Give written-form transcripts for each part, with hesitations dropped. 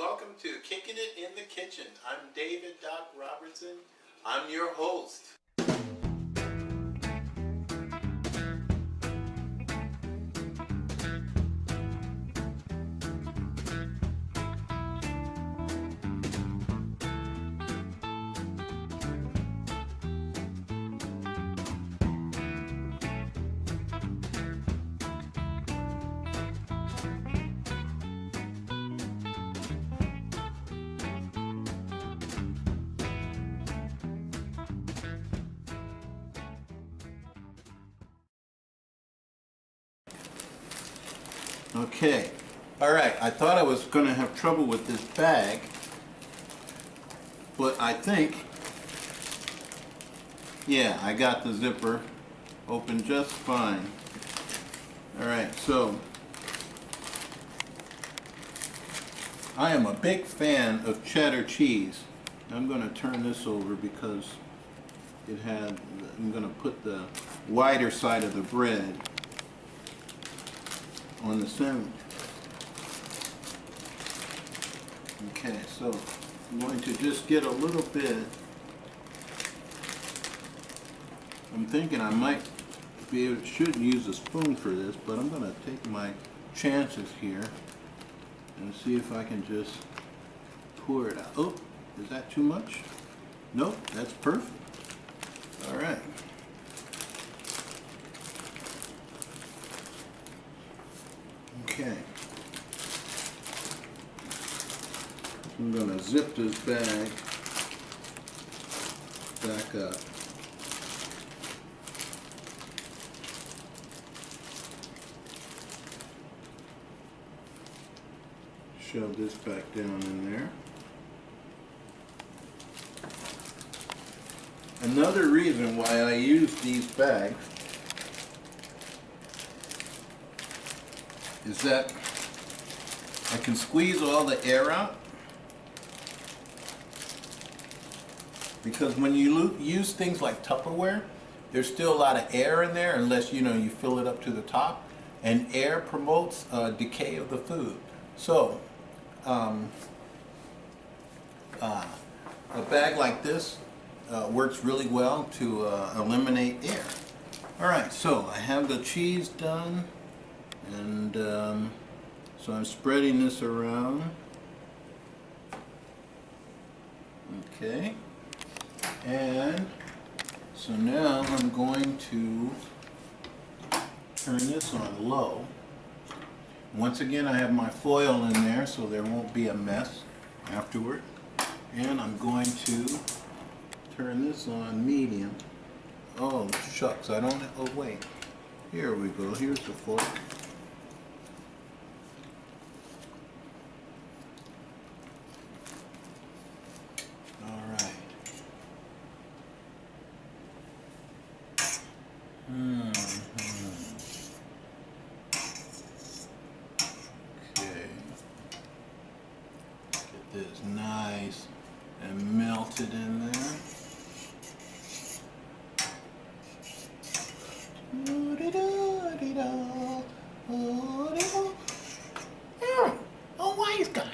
welcome to Kicking It in the Kitchen. I'm David Doc Robertson. I'm your host. Okay, alright, I thought I was going to have trouble with this bag, but I think, yeah, I got the zipper open just fine. Alright, so, I am a big fan of cheddar cheese. I'm going to turn this over because I'm going to put the wider side of the bread on the sandwich. Okay, so I'm going to just get a little bit. I'm thinking I might shouldn't use a spoon for this, but I'm going to take my chances here and see if I can just pour it out. Oh, is that too much? Nope, that's perfect. All right. Okay, I'm going to zip this bag back up. Shove this back down in there. Another reason why I use these bags is that I can squeeze all the air out, because when you use things like Tupperware, there's still a lot of air in there unless you fill it up to the top, and air promotes decay of the food. So a bag like this works really well to eliminate air. Alright, so I have the cheese done. And so I'm spreading this around. Okay. And so now I'm going to turn this on low. Once again, I have my foil in there so there won't be a mess afterward. And I'm going to turn this on medium. Oh, shucks, I don't, oh wait. Here we go, here's the fork. Okay. Get this nice and melted in there. Oh, wise guy.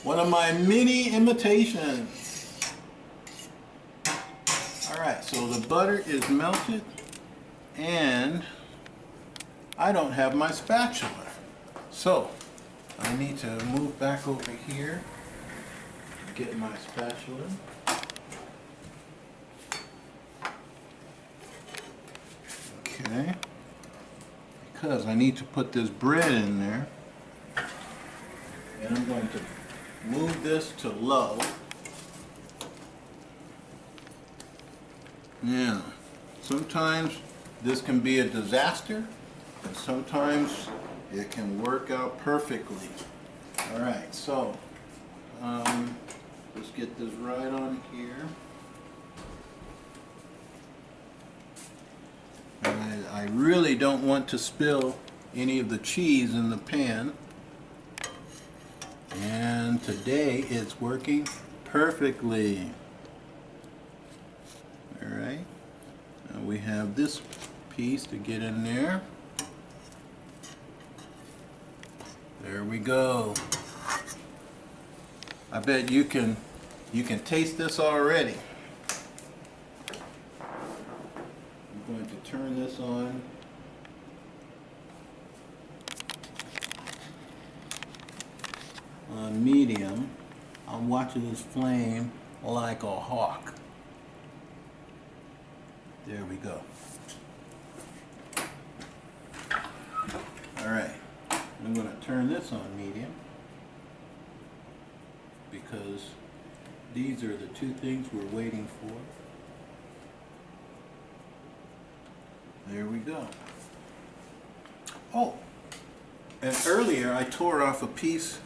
One of my mini imitations. Alright, so the butter is melted and I don't have my spatula. So I need to move back over here, get my spatula. Okay, because I need to put this bread in there, and I'm going to move this to low. Now, sometimes this can be a disaster, and sometimes it can work out perfectly. Alright, so let's get this right on here. I really don't want to spill any of the cheese in the pan. And today it's working perfectly. Alright, now we have this piece to get in there. There we go. I bet you can taste this already. I'm going to turn this on. On medium. I'm watching this flame like a hawk. There we go. Alright, I'm going to turn this on medium because these are the two things we're waiting for. There we go. Oh, and earlier I tore off a piece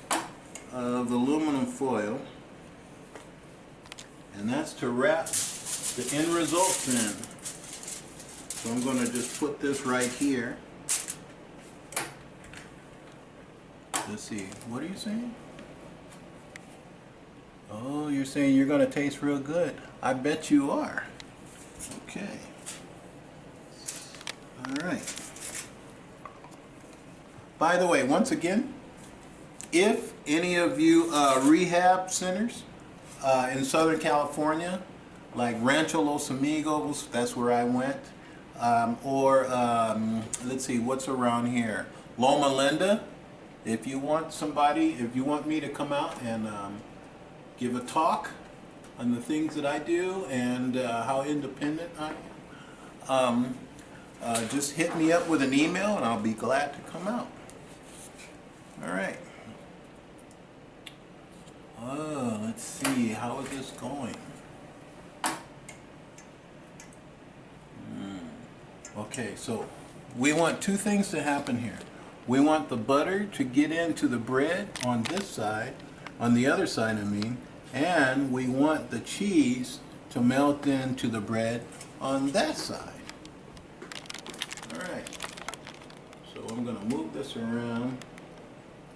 of aluminum foil, and that's to wrap the end results in. So I'm going to just put this right here. Let's see, what are you saying? Oh, you're saying you're going to taste real good. I bet you are. Okay. All right. By the way, once again, if any of you rehab centers in Southern California, like Rancho Los Amigos, that's where I went, let's see, what's around here? Loma Linda. If you want me to come out and give a talk on the things that I do and how independent I am, just hit me up with an email and I'll be glad to come out. All right. Oh, let's see, how is this going? Okay, so we want two things to happen here. We want the butter to get into the bread on this side, on the other side I mean, and we want the cheese to melt into the bread on that side. Alright, so I'm going to move this around.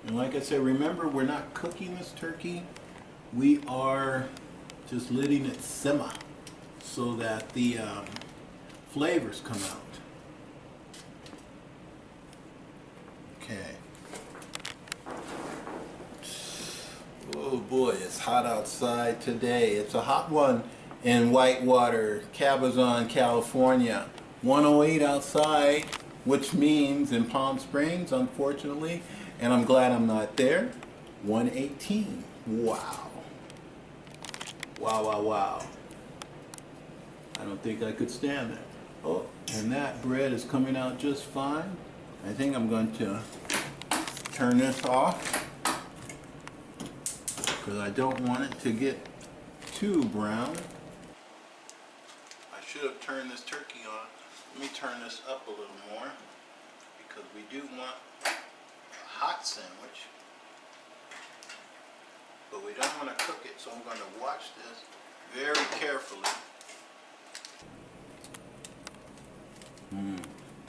And like I said, remember, we're not cooking this turkey. We are just letting it simmer so that the flavors come out. Okay. Oh boy, it's hot outside today. It's a hot one in Whitewater, Cabazon, California. 108 outside, which means in Palm Springs, unfortunately, and I'm glad I'm not there, 118. Wow. Wow, wow, wow. I don't think I could stand that. Oh, and that bread is coming out just fine. I think I'm going to turn this off because I don't want it to get too brown. I should have turned this turkey on. Let me turn this up a little more because we do want a hot sandwich, but we don't want to cook it, so I'm going to watch this very carefully.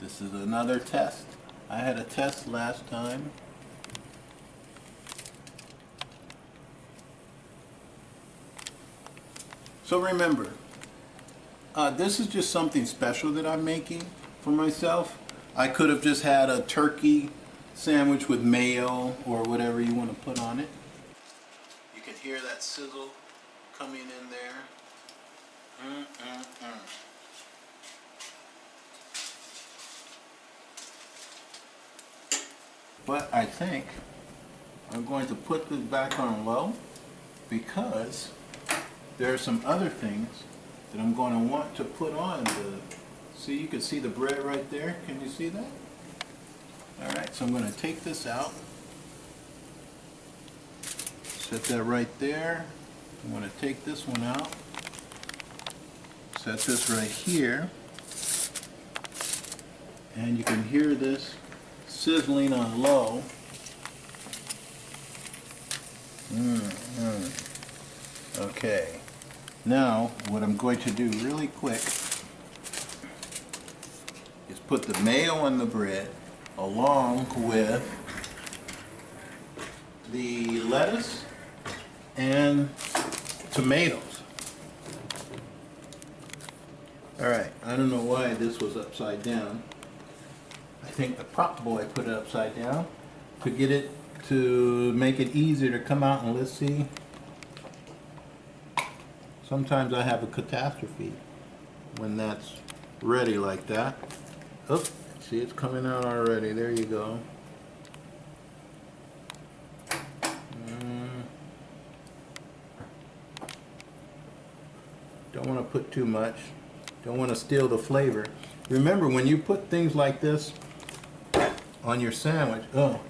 This is another test. I had a test last time. So remember, this is just something special that I'm making for myself. I could have just had a turkey sandwich with mayo or whatever you want to put on it. You can hear that sizzle coming in there. But I think I'm going to put this back on low because there are some other things that I'm going to want to put on the, see, you can see the bread right there. Can you see that? Alright, so I'm going to take this out. Set that right there. I'm going to take this one out. Set this right here. And you can hear this sizzling on low. Okay. Now, what I'm going to do really quick is put the mayo on the bread along with the lettuce and tomatoes. Alright, I don't know why this was upside down. I think the prop boy put it upside down to get it to make it easier to come out, and let's see. Sometimes I have a catastrophe when that's ready like that. Oh, see, it's coming out already. There you go. Don't want to put too much. Don't want to steal the flavor. Remember, when you put things like this on your sandwich, oh,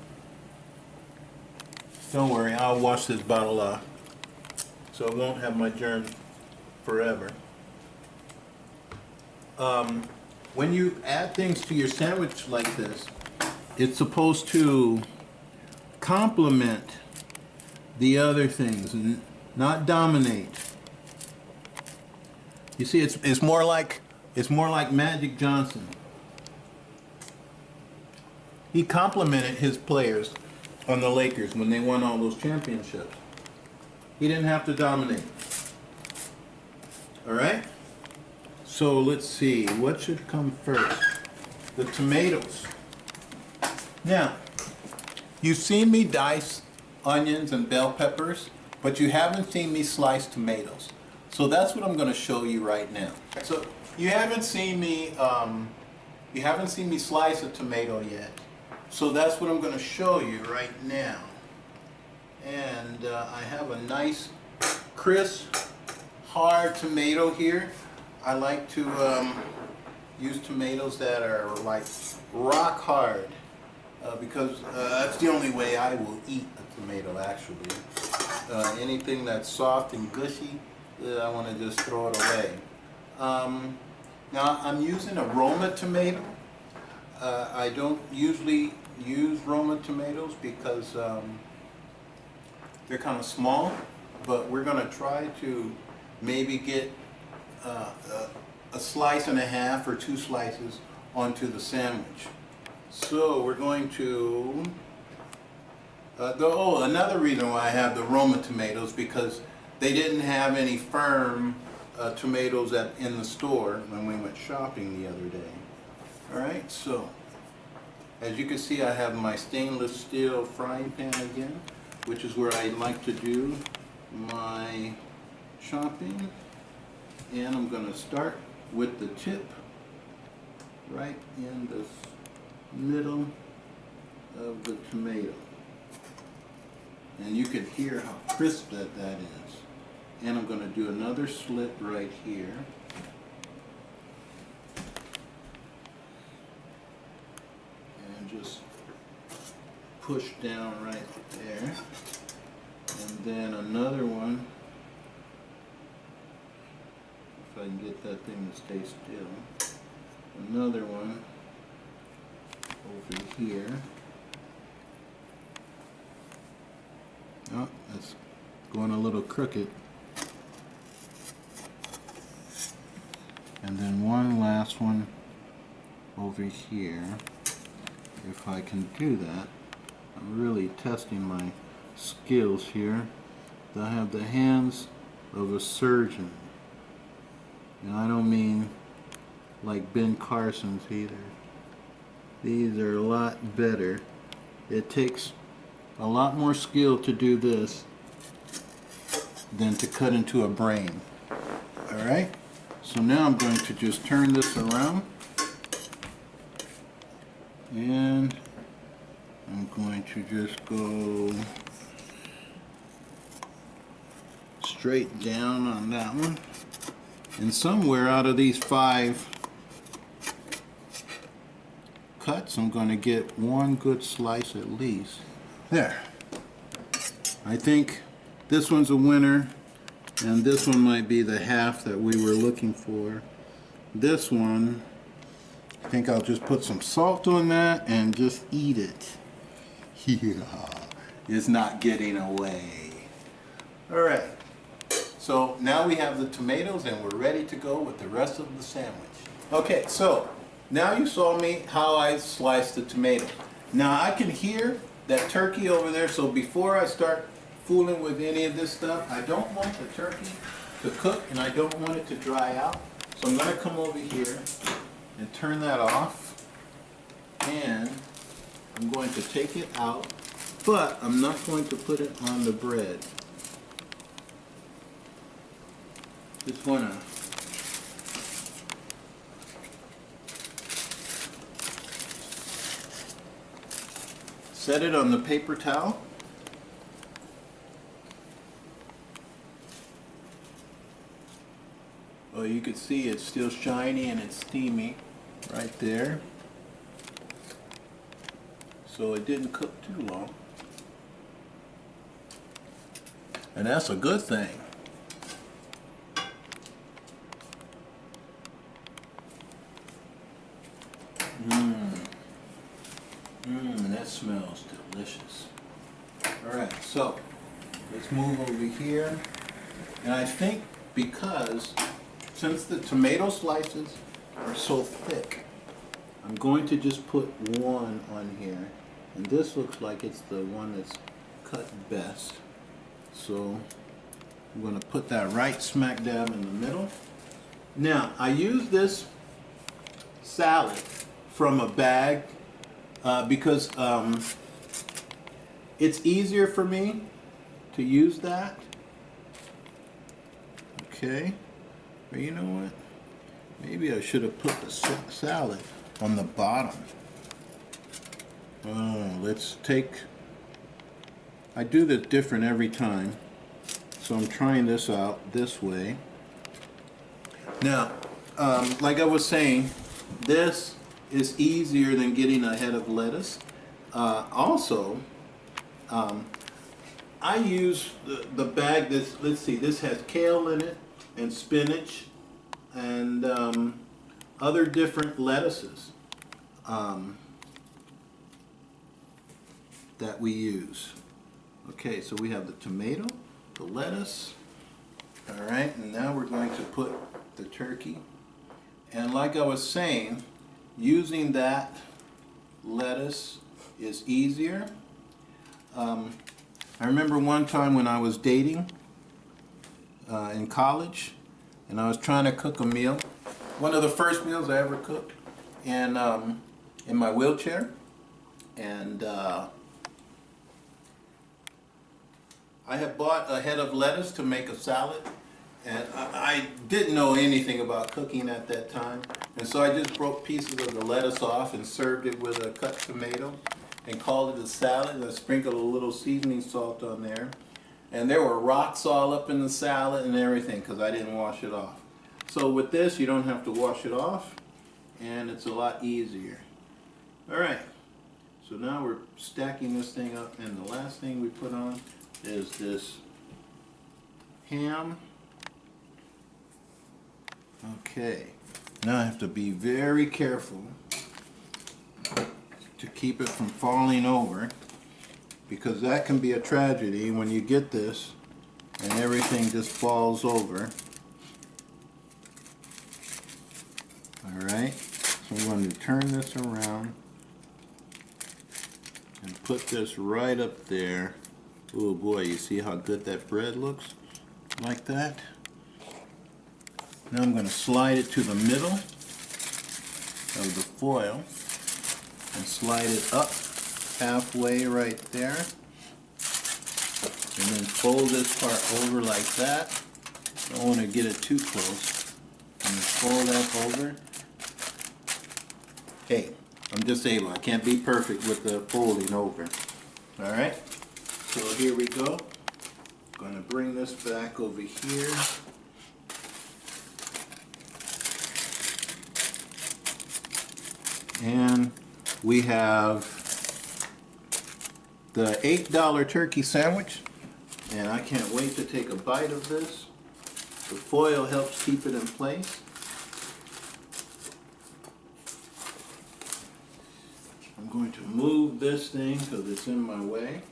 don't worry, I'll wash this bottle off so it won't have my germs forever. When you add things to your sandwich like this, it's supposed to complement the other things and not dominate. You see, it's more like Magic Johnson. He complimented his players on the Lakers when they won all those championships. He didn't have to dominate. All right? So let's see, what should come first? The tomatoes. Now, you've seen me dice onions and bell peppers, but you haven't seen me slice tomatoes. So that's what I'm going to show you right now. So you haven't seen me slice a tomato yet. So that's what I'm going to show you right now. And I have a nice, crisp, hard tomato here. I like to use tomatoes that are like rock hard because that's the only way I will eat a tomato actually. Anything that's soft and gushy, I want to just throw it away. Now I'm using a Roma tomato. I don't usually use Roma tomatoes because they're kind of small, but we're going to try to maybe get a slice and a half or 2 slices onto the sandwich. So we're going to, another reason why I have the Roma tomatoes, because they didn't have any firm tomatoes in the store when we went shopping the other day. Alright, so as you can see, I have my stainless steel frying pan again, which is where I like to do my chopping. And I'm going to start with the tip right in the middle of the tomato. And you can hear how crisp that is. And I'm going to do another slit right here. And just push down right there. And then another one. If I can get that thing to stay still. Another one over here. Oh, that's going a little crooked. And then one last one over here. If I can do that. I'm really testing my skills here. I have the hands of a surgeon. And I don't mean like Ben Carson's either. These are a lot better. It takes a lot more skill to do this than to cut into a brain. Alright? So now I'm going to just turn this around. And I'm going to just go straight down on that one. And somewhere out of these 5 cuts, I'm going to get one good slice at least. There. I think this one's a winner, and this one might be the half that we were looking for. This one, I think I'll just put some salt on that and just eat it. Yeah, it's not getting away. Alright. So now we have the tomatoes and we're ready to go with the rest of the sandwich. Okay, so now you saw me how I sliced the tomato. Now I can hear that turkey over there, so before I start fooling with any of this stuff, I don't want the turkey to cook and I don't want it to dry out. So I'm going to come over here and turn that off, and I'm going to take it out but I'm not going to put it on the bread. Just want to set it on the paper towel. Well, you can see it's still shiny and it's steamy right there. So it didn't cook too long. And that's a good thing. That smells delicious. Alright, so let's move over here. And I think because since the tomato slices are so thick, I'm going to just put one on here. And this looks like it's the one that's cut best. So I'm going to put that right smack dab in the middle. Now, I use this salad from a bag because it's easier for me to use that. Okay. But you know what? Maybe I should have put the salad on the bottom. Let's take... I do this different every time. So I'm trying this out this way. Now, like I was saying, this is easier than getting a head of lettuce. Also, I use the bag that's, let's see, this has kale in it and spinach and other different lettuces that we use. Okay, so we have the tomato, the lettuce, all right, and now we're going to put the turkey. And like I was saying, using that lettuce is easier. I remember one time when I was dating in college, and I was trying to cook a meal, one of the first meals I ever cooked, and in my wheelchair, and I had bought a head of lettuce to make a salad, and I didn't know anything about cooking at that time, and so I just broke pieces of the lettuce off and served it with a cut tomato and called it a salad, and I sprinkled a little seasoning salt on there, and there were rocks all up in the salad and everything because I didn't wash it off. So with this, you don't have to wash it off, and it's a lot easier. Alright, so now we're stacking this thing up, and the last thing we put on is this ham. Okay, now I have to be very careful to keep it from falling over, because that can be a tragedy when you get this and everything just falls over. Alright, so I'm going to turn this around and put this right up there. Oh boy, you see how good that bread looks? Like that. Now I'm going to slide it to the middle of the foil and slide it up halfway right there. And then fold this part over like that. Don't want to get it too close. And fold that over. Hey, I'm just able. I can't be perfect with the folding over. Alright? So here we go. I'm going to bring this back over here. And we have the $8 turkey sandwich. And I can't wait to take a bite of this. The foil helps keep it in place. I'm going to move this thing because it's in my way.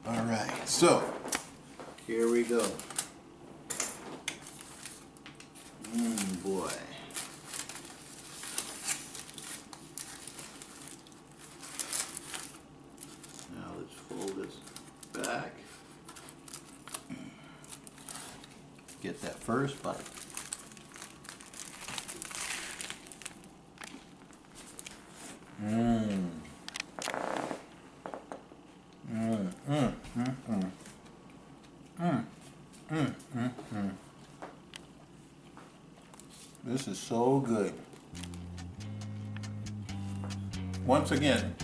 Alright, so here we go. Boy. Now let's fold this back. Get that first bite. so good. Once again.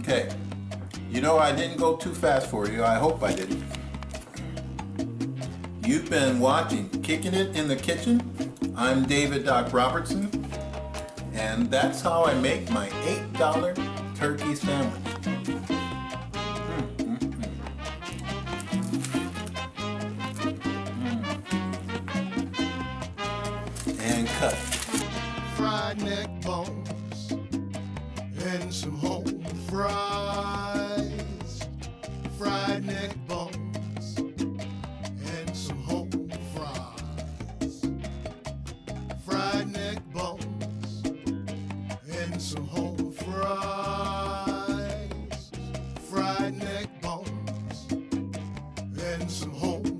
Okay. You know, I didn't go too fast for you. I hope I didn't. You've been watching Kicking It in the Kitchen. I'm David Doc Robertson, and that's how I make my $8 turkey sandwich. And cut. Fried neck bones and some home fries. Fried neck bones and some home fries. Fried neck bones and some home fries. Fried neck bones and some home